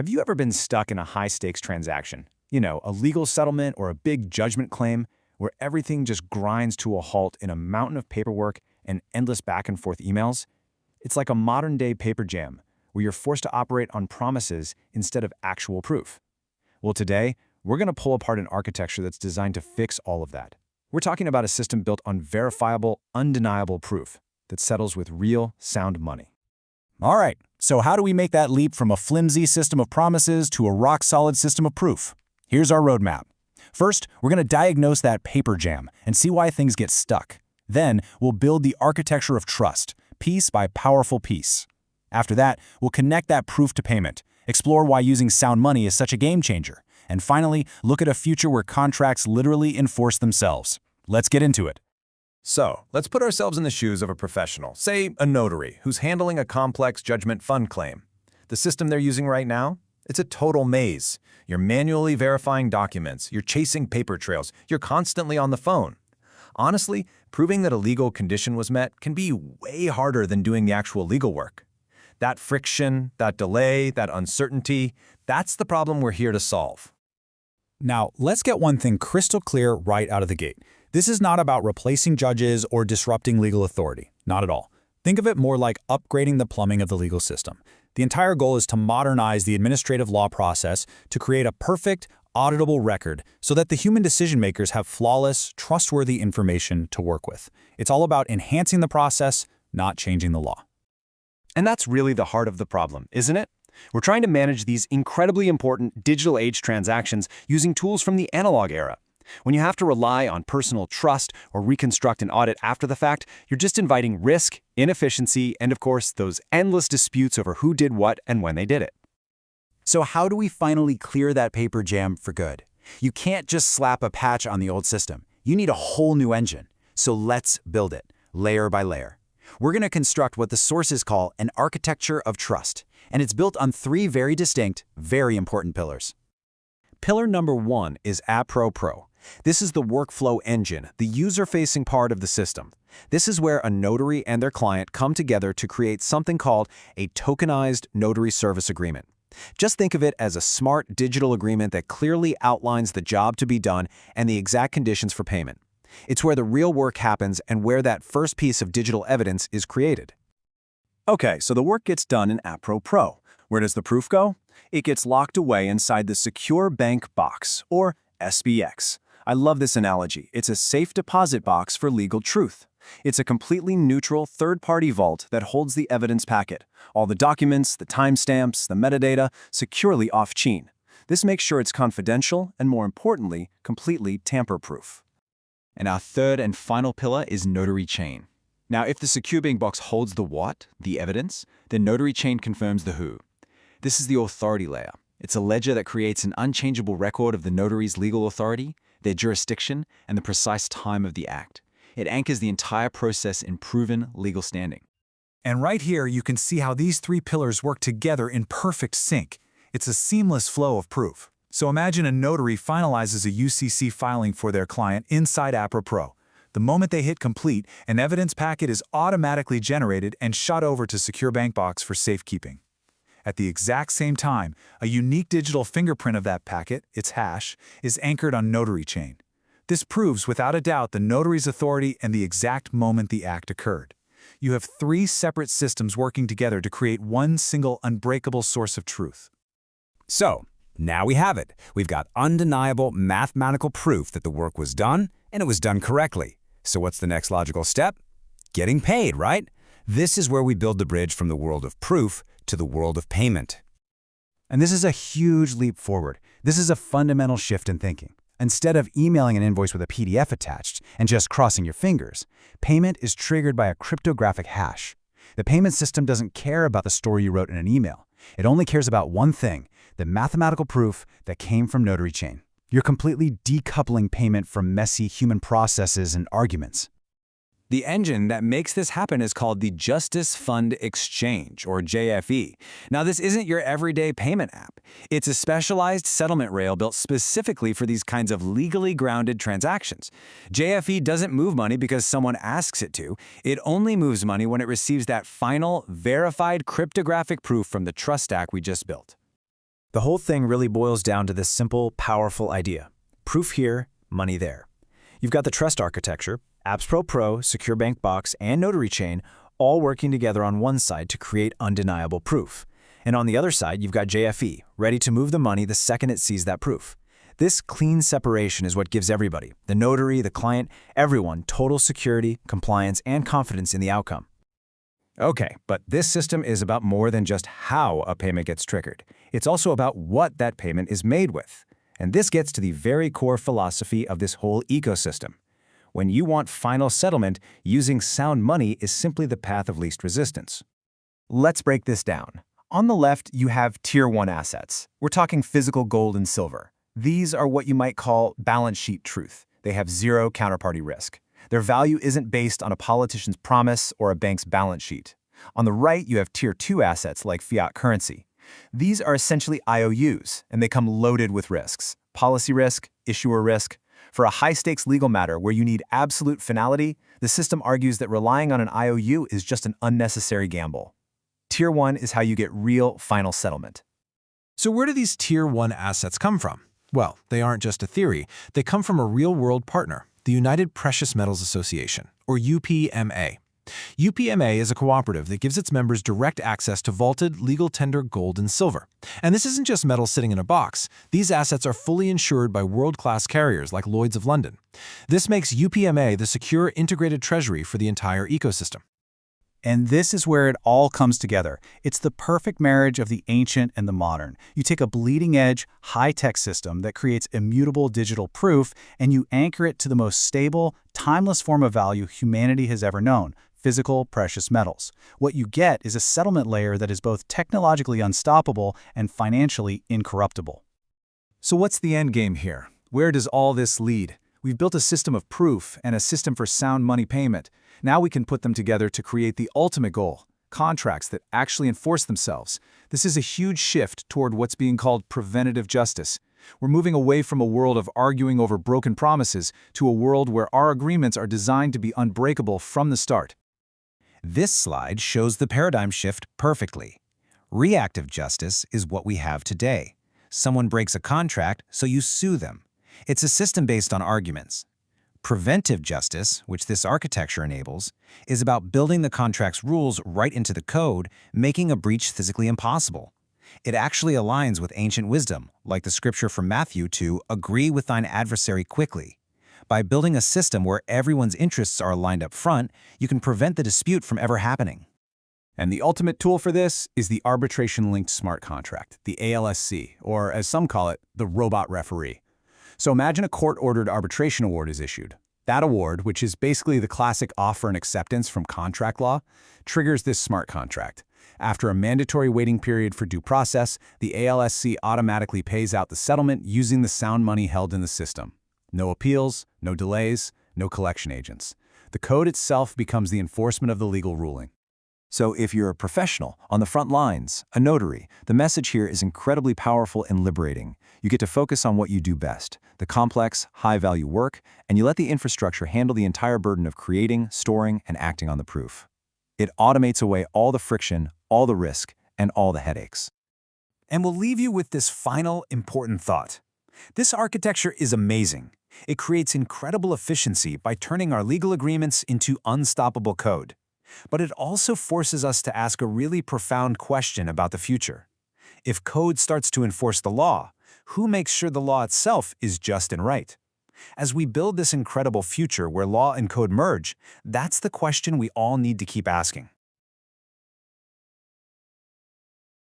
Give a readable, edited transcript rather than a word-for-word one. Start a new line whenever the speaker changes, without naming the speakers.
Have you ever been stuck in a high-stakes transaction? A legal settlement or a big judgment claim where everything just grinds to a halt in a mountain of paperwork and endless back-and-forth emails? It's like a modern-day paper jam, where you're forced to operate on promises instead of actual proof. Well, today, we're going to pull apart an architecture that's designed to fix all of that. We're talking about a system built on verifiable, undeniable proof that settles with real, sound money.
All right, so how do we make that leap from a flimsy system of promises to a rock-solid system of proof? Here's our roadmap. First, we're going to diagnose that paper jam and see why things get stuck. Then, we'll build the architecture of trust, piece by powerful piece. After that, we'll connect that proof to payment, explore why using sound money is such a game changer, and finally, look at a future where contracts literally enforce themselves. Let's get into it.
So, let's put ourselves in the shoes of a professional, say a notary, who's handling a complex judgment fund claim. The system they're using right now? It's a total maze. You're manually verifying documents, you're chasing paper trails, you're constantly on the phone. Honestly, proving that a legal condition was met can be way harder than doing the actual legal work. That friction, that delay, that uncertainty, that's the problem we're here to solve.
Now, let's get one thing crystal clear right out of the gate. This is not about replacing judges or disrupting legal authority. Not at all. Think of it more like upgrading the plumbing of the legal system. The entire goal is to modernize the administrative law process to create a perfect, auditable record so that the human decision-makers have flawless, trustworthy information to work with. It's all about enhancing the process, not changing the law.
And that's really the heart of the problem, isn't it? We're trying to manage these incredibly important digital age transactions using tools from the analog era. When you have to rely on personal trust or reconstruct an audit after the fact, you're just inviting risk, inefficiency, and of course, those endless disputes over who did what and when they did it.
So how do we finally clear that paper jam for good? You can't just slap a patch on the old system. You need a whole new engine. So let's build it, layer by layer. We're going to construct what the sources call an architecture of trust, and it's built on three very distinct, very important pillars.
Pillar number one is AppPro Pro. This is the workflow engine, the user-facing part of the system. This is where a notary and their client come together to create something called a tokenized notary service agreement. Just think of it as a smart digital agreement that clearly outlines the job to be done and the exact conditions for payment. It's where the real work happens and where that first piece of digital evidence is created.
Okay, so the work gets done in AppPro Pro. Where does the proof go? It gets locked away inside the Secure Bank Box, or SBX. I love this analogy. It's a safe deposit box for legal truth. It's a completely neutral third-party vault that holds the evidence packet, all the documents, the timestamps, the metadata, securely off-chain. This makes sure it's confidential and, more importantly, completely tamper-proof.
And our third and final pillar is Notary Chain. Now, if the Secure Bank Box holds the what, the evidence, then Notary Chain confirms the who. This is the authority layer. It's a ledger that creates an unchangeable record of the notary's legal authority, their jurisdiction, and the precise time of the act. It anchors the entire process in proven legal standing.
And right here, you can see how these three pillars work together in perfect sync. It's a seamless flow of proof. So imagine a notary finalizes a UCC filing for their client inside AppPro Pro. The moment they hit complete, an evidence packet is automatically generated and shot over to Secure Bank Box for safekeeping. At the exact same time, a unique digital fingerprint of that packet, its hash, is anchored on Notary Chain. This proves without a doubt the notary's authority and the exact moment the act occurred. You have three separate systems working together to create one single unbreakable source of truth. So, now we have it. We've got undeniable mathematical proof that the work was done, and it was done correctly. So what's the next logical step? Getting paid, right? This is where we build the bridge from the world of proof to the world of payment. And this is a huge leap forward. This is a fundamental shift in thinking. Instead of emailing an invoice with a PDF attached and just crossing your fingers, payment is triggered by a cryptographic hash. The payment system doesn't care about the story you wrote in an email. It only cares about one thing, the mathematical proof that came from Notary Chain. You're completely decoupling payment from messy human processes and arguments.
The engine that makes this happen is called the Justice Fund Exchange, or JFE. Now, this isn't your everyday payment app. It's a specialized settlement rail built specifically for these kinds of legally grounded transactions. JFE doesn't move money because someone asks it to. It only moves money when it receives that final, verified cryptographic proof from the trust stack we just built. The whole thing really boils down to this simple, powerful idea. Proof here, money there. You've got the trust architecture, AppsPro Pro, Secure Bank Box, and Notary Chain all working together on one side to create undeniable proof. And on the other side, you've got JFE, ready to move the money the second it sees that proof. This clean separation is what gives everybody, the notary, the client, everyone, total security, compliance, and confidence in the outcome. Okay, but this system is about more than just how a payment gets triggered. It's also about what that payment is made with. And this gets to the very core philosophy of this whole ecosystem. When you want final settlement, using sound money is simply the path of least resistance.
Let's break this down. On the left, you have Tier 1 assets. We're talking physical gold and silver. These are what you might call balance sheet truth. They have zero counterparty risk. Their value isn't based on a politician's promise or a bank's balance sheet. On the right, you have Tier 2 assets like fiat currency. These are essentially IOUs, and they come loaded with risks. Policy risk, issuer risk. For a high-stakes legal matter where you need absolute finality, the system argues that relying on an IOU is just an unnecessary gamble. Tier 1 is how you get real final settlement.
So where do these Tier 1 assets come from? Well, they aren't just a theory. They come from a real-world partner, the United Precious Metals Association, or UPMA. UPMA is a cooperative that gives its members direct access to vaulted, legal tender gold and silver. And this isn't just metal sitting in a box. These assets are fully insured by world-class carriers like Lloyd's of London. This makes UPMA the secure integrated treasury for the entire ecosystem.
And this is where it all comes together. It's the perfect marriage of the ancient and the modern. You take a bleeding-edge, high-tech system that creates immutable digital proof, and you anchor it to the most stable, timeless form of value humanity has ever known, physical precious metals. What you get is a settlement layer that is both technologically unstoppable and financially incorruptible. So what's the end game here? Where does all this lead? We've built a system of proof and a system for sound money payment. Now we can put them together to create the ultimate goal, contracts that actually enforce themselves. This is a huge shift toward what's being called preventative justice. We're moving away from a world of arguing over broken promises to a world where our agreements are designed to be unbreakable from the start.
This slide shows the paradigm shift perfectly. Reactive justice is what we have today. Someone breaks a contract, so you sue them. It's a system based on arguments. Preventive justice, which this architecture enables, is about building the contract's rules right into the code, making a breach physically impossible. It actually aligns with ancient wisdom, like the scripture from Matthew to agree with thine adversary quickly. By building a system where everyone's interests are aligned up front, you can prevent the dispute from ever happening.
And the ultimate tool for this is the arbitration-linked smart contract, the ALSC, or as some call it, the robot referee. So imagine a court-ordered arbitration award is issued. That award, which is basically the classic offer and acceptance from contract law, triggers this smart contract. After a mandatory waiting period for due process, the ALSC automatically pays out the settlement using the sound money held in the system. No appeals, no delays, no collection agents. The code itself becomes the enforcement of the legal ruling.
So if you're a professional on the front lines, a notary, the message here is incredibly powerful and liberating. You get to focus on what you do best, the complex, high-value work, and you let the infrastructure handle the entire burden of creating, storing, and acting on the proof. It automates away all the friction, all the risk, and all the headaches. And we'll leave you with this final, important thought. This architecture is amazing. It creates incredible efficiency by turning our legal agreements into unstoppable code. But it also forces us to ask a really profound question about the future. If code starts to enforce the law, who makes sure the law itself is just and right? As we build this incredible future where law and code merge, that's the question we all need to keep asking.